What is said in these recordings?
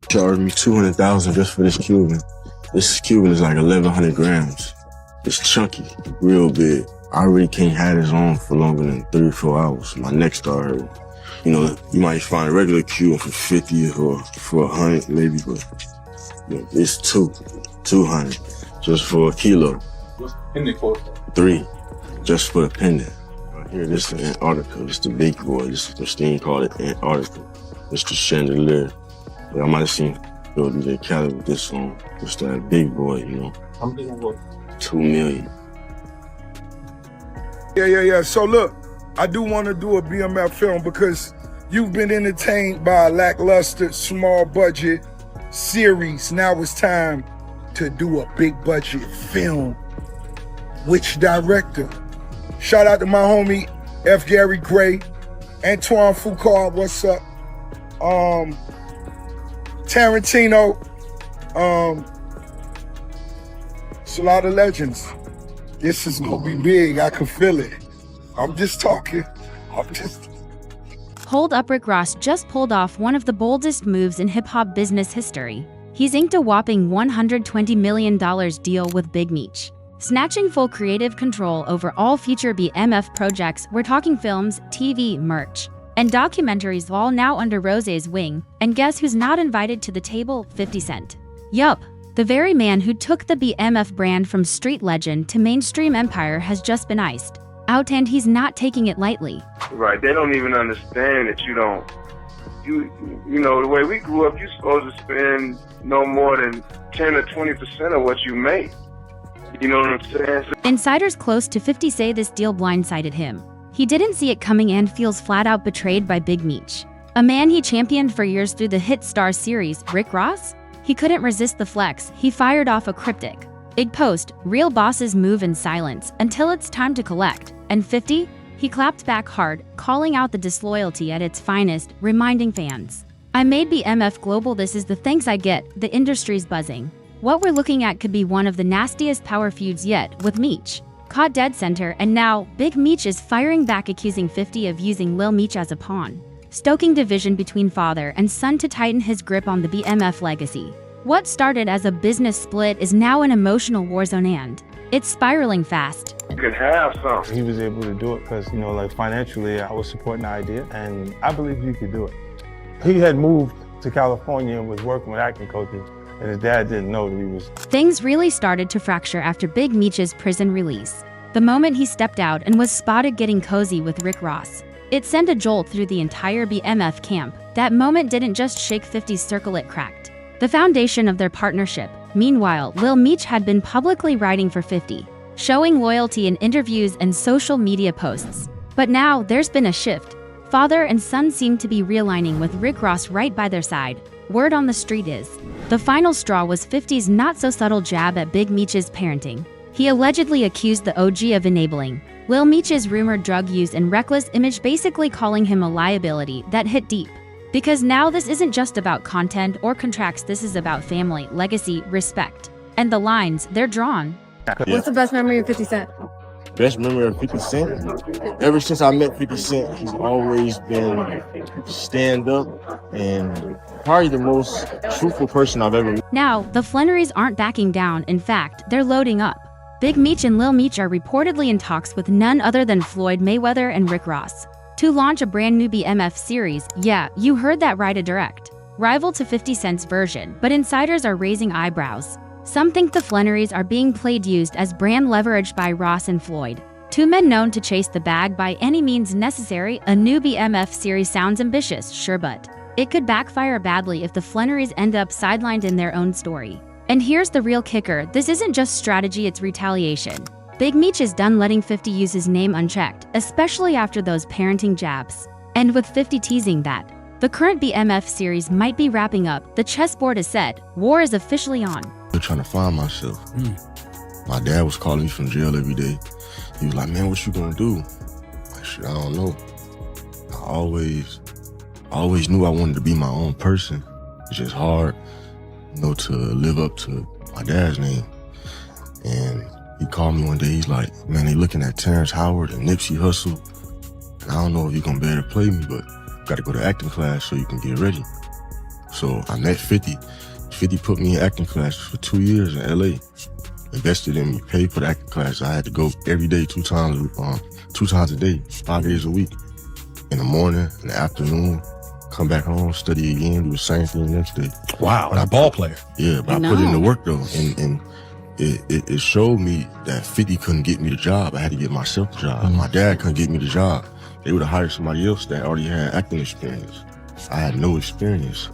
Charged me $200,000 just for this Cuban. This Cuban is like 1,100 grams. It's chunky, real big. I really can't have this on for longer than 3 or 4 hours. My neck started hurting. You know, you might find a regular Cuban for 50 or for 100 maybe, but you know, it's 200 just for a kilo. What's the pendant for? 3, just for the pendant. Right here, this is Antarctica. This is the big boy. This is the steam called it Antarctica. This is the chandelier. But I might have seen Phil DJ Cali with this on. Just that big boy, you know. How much is it? 2 million. Yeah. So look, I do want to do a BMF film because you've been entertained by a lackluster, small budget series. Now it's time to do a big budget film. Which director? Shout out to my homie F. Gary Gray, Antoine Foucault, what's up? Tarantino, it's a lot of legends. This is gonna be big, I can feel it. I'm just talking. Hold up, Rick Ross just pulled off one of the boldest moves in hip-hop business history. He's inked a whopping $120 million deal with Big Meech, snatching full creative control over all future BMF projects. We're talking films, TV, merch, and documentaries, all now under Rose's wing. And guess who's not invited to the table? 50 Cent. Yup, the very man who took the BMF brand from street legend to mainstream empire has just been iced out, and he's not taking it lightly. Right, they don't even understand that you know, the way we grew up, you're supposed to spend no more than 10 or 20% of what you make. You know what I'm saying? Insiders close to 50 say this deal blindsided him. He didn't see it coming and feels flat out betrayed by Big Meech, a man he championed for years through the hit Star series. Rick Ross? He couldn't resist the flex. He fired off a cryptic big post: real bosses move in silence until it's time to collect. And 50? He clapped back hard, calling out the disloyalty at its finest, reminding fans, "I made BMF global, this is the thanks I get, the industry's buzzing." What we're looking at could be one of the nastiest power feuds yet, with Meech caught dead center, and now Big Meech is firing back, accusing 50 of using Lil Meech as a pawn, stoking division between father and son to tighten his grip on the BMF legacy. What started as a business split is now an emotional war zone, and it's spiraling fast. You could have something. He was able to do it because, you know, like financially, I was supporting the idea, and I believe he could do it. He had moved to California and was working with acting coaches, and his dad didn't know that he was. Things really started to fracture after Big Meech's prison release. The moment he stepped out and was spotted getting cozy with Rick Ross, it sent a jolt through the entire BMF camp. That moment didn't just shake 50's circle, it cracked the foundation of their partnership. Meanwhile, Lil Meech had been publicly writing for 50, showing loyalty in interviews and social media posts. But now, there's been a shift. Father and son seem to be realigning with Rick Ross right by their side. Word on the street is, the final straw was 50's not-so-subtle jab at Big Meech's parenting. He allegedly accused the OG of enabling Lil Meech's rumored drug use and reckless image, basically calling him a liability. That hit deep. Because now this isn't just about content or contracts, this is about family, legacy, respect. And the lines, they're drawn. What's the best memory of 50 Cent? Best memory of 50 Cent? Ever since I met 50 Cent, he's always been stand up and probably the most truthful person I've ever met. Now, the Flannerys aren't backing down. In fact, they're loading up. Big Meech and Lil Meech are reportedly in talks with none other than Floyd Mayweather and Rick Ross to launch a brand new BMF series. Yeah, you heard that right, a direct rival to 50 Cent's version, but insiders are raising eyebrows. Some think the Flannerys are being used as brand leverage by Ross and Floyd, two men known to chase the bag by any means necessary. A new BMF series sounds ambitious, sure, but it could backfire badly if the Flannerys end up sidelined in their own story. And here's the real kicker, this isn't just strategy, it's retaliation. Big Meech is done letting 50 use his name unchecked, especially after those parenting jabs. And with 50 teasing that the current BMF series might be wrapping up, the chessboard is set, war is officially on. I'm trying to find myself. My dad was calling me from jail every day. He was like, "Man, what you gonna do?" Like, shit, I don't know. I always knew I wanted to be my own person. It's just hard, you know, to live up to my dad's name. And he called me one day, he's like, "Man, they looking at Terrence Howard and Nipsey Hussle. And I don't know if you're gonna be able to play me, but you gotta go to acting class so you can get ready." So I met 50. 50 put me in acting classes for 2 years in LA. Invested in me, paid for the acting class. I had to go every day, 2 times a day, 5 days a week. In the morning, in the afternoon, come back home, study again, do the same thing the next day. Wow, a ball player. Yeah, but I put in the work though, and it showed me that 50 couldn't get me the job. I had to get myself the job. My dad couldn't get me the job. They would have hired somebody else that already had acting experience. I had no experience.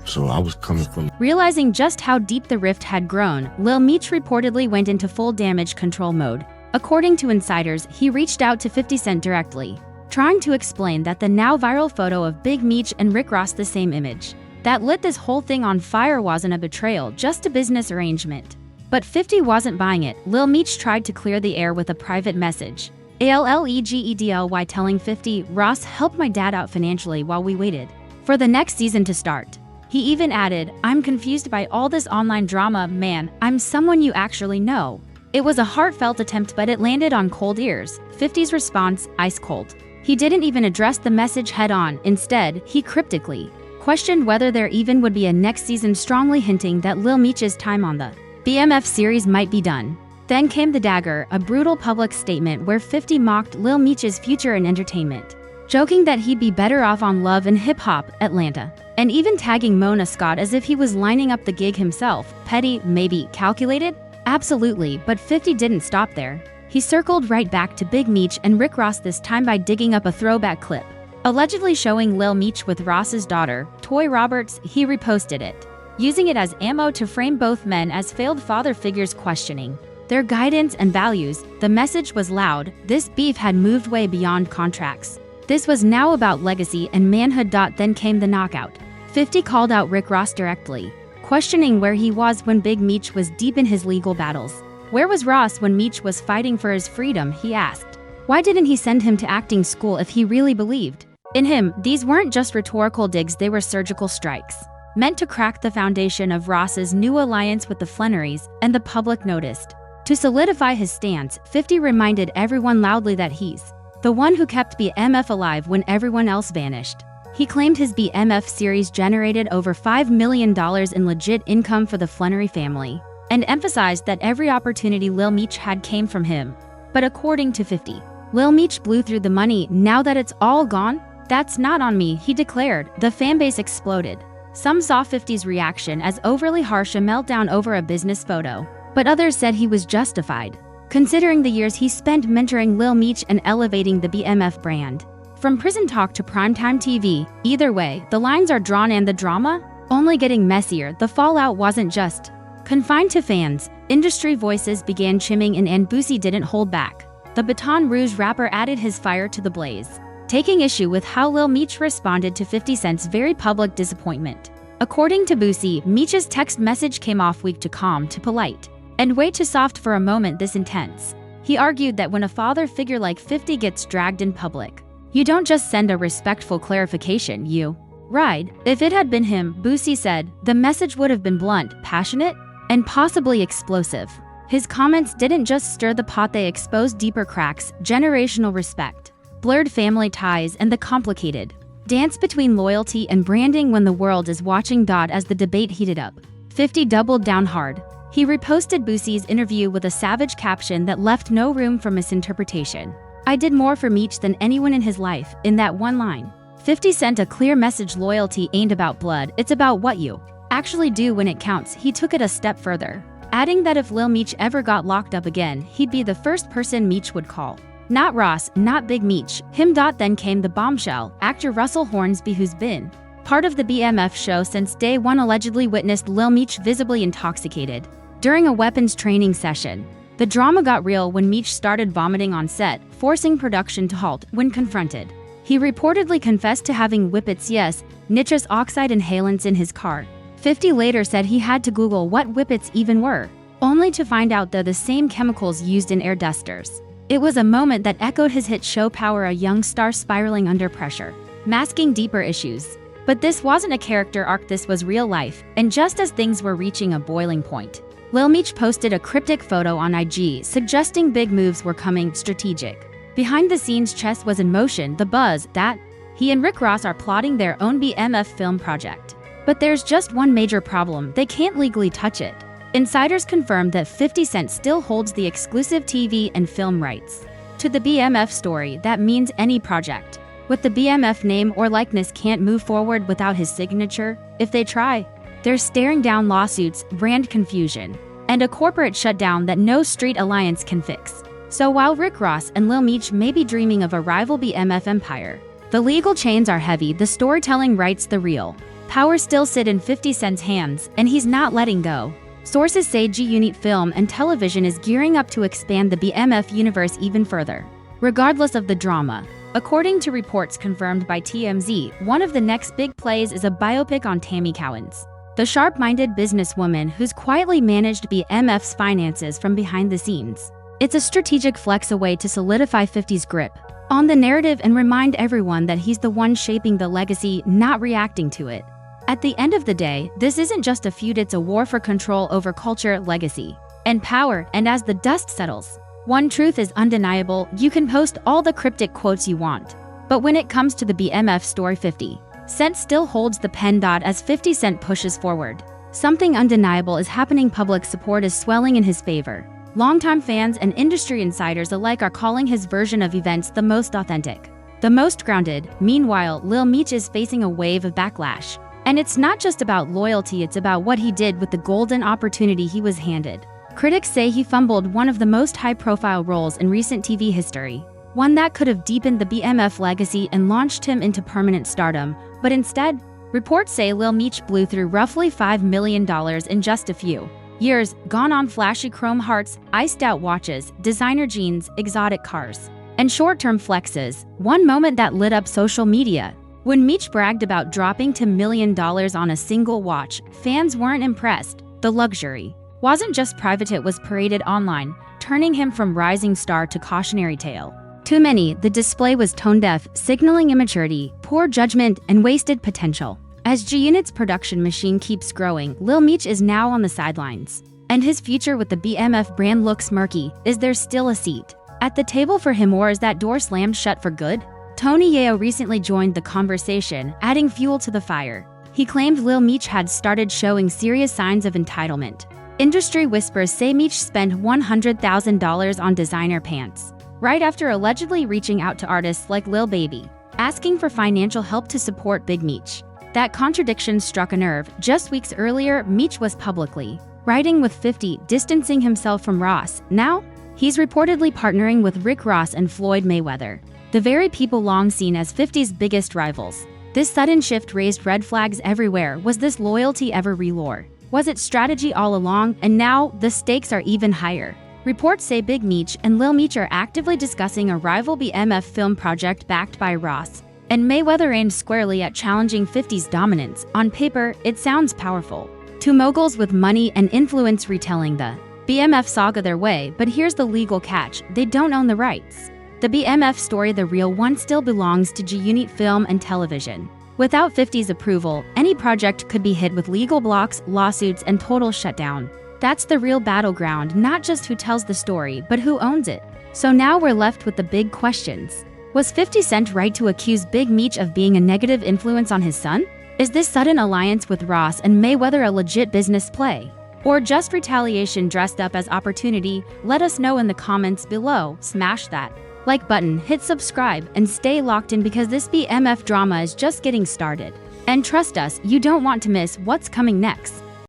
So I was coming from... Realizing just how deep the rift had grown, Lil Meech reportedly went into full damage control mode. According to insiders, he reached out to 50 Cent directly, trying to explain that the now viral photo of Big Meech and Rick Ross, the same image, that lit this whole thing on fire, wasn't a betrayal, just a business arrangement. But 50 wasn't buying it. Lil Meech tried to clear the air with a private message. ALLEGEDLY telling 50, Ross helped my dad out financially while we waited for the next season to start. He even added, I'm confused by all this online drama, man, I'm someone you actually know. It was a heartfelt attempt, but it landed on cold ears. 50's response, ice cold. He didn't even address the message head on. Instead, he cryptically questioned whether there even would be a next season, strongly hinting that Lil Meech's time on the BMF series might be done. Then came the dagger, a brutal public statement where 50 mocked Lil Meech's future in entertainment, joking that he'd be better off on Love and Hip Hop Atlanta, and even tagging Mona Scott as if he was lining up the gig himself. Petty, maybe, calculated? Absolutely, but 50 didn't stop there. He circled right back to Big Meech and Rick Ross, this time by digging up a throwback clip, allegedly showing Lil Meech with Ross's daughter, Toy Roberts. He reposted it, using it as ammo to frame both men as failed father figures, questioning their guidance and values. The message was loud. This beef had moved way beyond contracts. This was now about legacy and manhood. Then came the knockout. 50 called out Rick Ross directly, questioning where he was when Big Meech was deep in his legal battles. Where was Ross when Meech was fighting for his freedom, he asked. Why didn't he send him to acting school if he really believed in him? These weren't just rhetorical digs, they were surgical strikes, meant to crack the foundation of Ross's new alliance with the Flannerys, and the public noticed. To solidify his stance, 50 reminded everyone loudly that he's the one who kept BMF alive when everyone else vanished. He claimed his BMF series generated over $5 million in legit income for the Flannery family, and emphasized that every opportunity Lil Meech had came from him. But according to 50, Lil Meech blew through the money. Now that it's all gone, that's not on me, he declared. The fanbase exploded. Some saw 50's reaction as overly harsh, a meltdown over a business photo, but others said he was justified, considering the years he spent mentoring Lil Meech and elevating the BMF brand. From prison talk to primetime TV, either way, the lines are drawn and the drama only getting messier. The fallout wasn't just confined to fans. Industry voices began chiming in, and Boosie didn't hold back. The Baton Rouge rapper added his fire to the blaze, taking issue with how Lil Meech responded to 50 Cent's very public disappointment. According to Boosie, Meech's text message came off weak to calm to polite, and way too soft for a moment this intense. He argued that when a father figure like 50 gets dragged in public, you don't just send a respectful clarification, you ride. If it had been him, Boosie said, the message would have been blunt, passionate, and possibly explosive. His comments didn't just stir the pot, they exposed deeper cracks, generational respect, blurred family ties, and the complicated dance between loyalty and branding when the world is watching. As the debate heated up, 50 doubled down hard. He reposted Boosie's interview with a savage caption that left no room for misinterpretation. I did more for Meech than anyone in his life. In that one line, 50 sent a clear message: loyalty ain't about blood, it's about what you actually do when it counts. He took it a step further, adding that if Lil Meech ever got locked up again, he'd be the first person Meech would call. Not Ross, not Big Meech, him. Then came the bombshell. Actor Russell Hornsby, who's been part of the BMF show since day one, allegedly witnessed Lil Meech visibly intoxicated during a weapons training session. The drama got real when Meech started vomiting on set, forcing production to halt when confronted. He reportedly confessed to having whippets, yes, nitrous oxide inhalants in his car. 50 later said he had to Google what whippets even were, only to find out they're the same chemicals used in air dusters. It was a moment that echoed his hit show Power, a young star spiraling under pressure, masking deeper issues. But this wasn't a character arc, this was real life, and just as things were reaching a boiling point, Lil Meech posted a cryptic photo on IG suggesting big moves were coming. Strategic. Behind the scenes, chess was in motion. The buzz that he and Rick Ross are plotting their own BMF film project. But there's just one major problem: they can't legally touch it. Insiders confirmed that 50 Cent still holds the exclusive TV and film rights to the BMF story. That means any project with the BMF name or likeness can't move forward without his signature. If they try, they're staring down lawsuits, brand confusion, and a corporate shutdown that no street alliance can fix. So while Rick Ross and Lil Meech may be dreaming of a rival BMF empire, the legal chains are heavy, the storytelling rights, the real power still sit in 50 Cent's hands, and he's not letting go. Sources say G-Unit Film and Television is gearing up to expand the BMF universe even further, regardless of the drama. According to reports confirmed by TMZ, one of the next big plays is a biopic on Tammy Cowens, the sharp-minded businesswoman who's quietly managed BMF's finances from behind the scenes. It's a strategic flex, a way to solidify 50's grip on the narrative and remind everyone that he's the one shaping the legacy, not reacting to it. At the end of the day, this isn't just a feud, it's a war for control over culture, legacy, and power. And as the dust settles, one truth is undeniable: you can post all the cryptic quotes you want, but when it comes to the BMF story, 50 Cent still holds the pen. As 50 Cent pushes forward, something undeniable is happening. Public support is swelling in his favor. Longtime fans and industry insiders alike are calling his version of events the most authentic, the most grounded. Meanwhile, Lil Meech is facing a wave of backlash. And it's not just about loyalty, it's about what he did with the golden opportunity he was handed. Critics say he fumbled one of the most high-profile roles in recent TV history, one that could have deepened the BMF legacy and launched him into permanent stardom. But instead, reports say Lil Meech blew through roughly $5 million in just a few years, gone on flashy chrome hearts, iced-out watches, designer jeans, exotic cars, and short-term flexes. One moment that lit up social media: when Meech bragged about dropping $2 million on a single watch, fans weren't impressed. The luxury wasn't just private, it was paraded online, turning him from rising star to cautionary tale. To many, the display was tone-deaf, signaling immaturity, poor judgment, and wasted potential. As G-Unit's production machine keeps growing, Lil Meech is now on the sidelines, and his future with the BMF brand looks murky. Is there still a seat at the table for him, or is that door slammed shut for good? Tony Yeo recently joined the conversation, adding fuel to the fire. He claimed Lil Meech had started showing serious signs of entitlement. Industry whispers say Meech spent $100,000 on designer pants, right after allegedly reaching out to artists like Lil Baby, asking for financial help to support Big Meech. That contradiction struck a nerve. Just weeks earlier, Meech was publicly riding with 50, distancing himself from Ross. Now, he's reportedly partnering with Rick Ross and Floyd Mayweather, the very people long seen as 50's biggest rivals. This sudden shift raised red flags everywhere. Was this loyalty ever real, or was it strategy all along? And now, the stakes are even higher. Reports say Big Meech and Lil Meech are actively discussing a rival BMF film project backed by Ross and Mayweather, aimed squarely at challenging 50's dominance. On paper, it sounds powerful. Two moguls with money and influence retelling the BMF saga their way, but here's the legal catch: they don't own the rights. The BMF story, the real one, still belongs to G-Unit Film and Television. Without 50's approval, any project could be hit with legal blocks, lawsuits, and total shutdown. That's the real battleground, not just who tells the story, but who owns it. So now we're left with the big questions. Was 50 Cent right to accuse Big Meech of being a negative influence on his son? Is this sudden alliance with Ross and Mayweather a legit business play, or just retaliation dressed up as opportunity? Let us know in the comments below. Smash that like button, hit subscribe, and stay locked in, because this BMF drama is just getting started. And trust us, you don't want to miss what's coming next.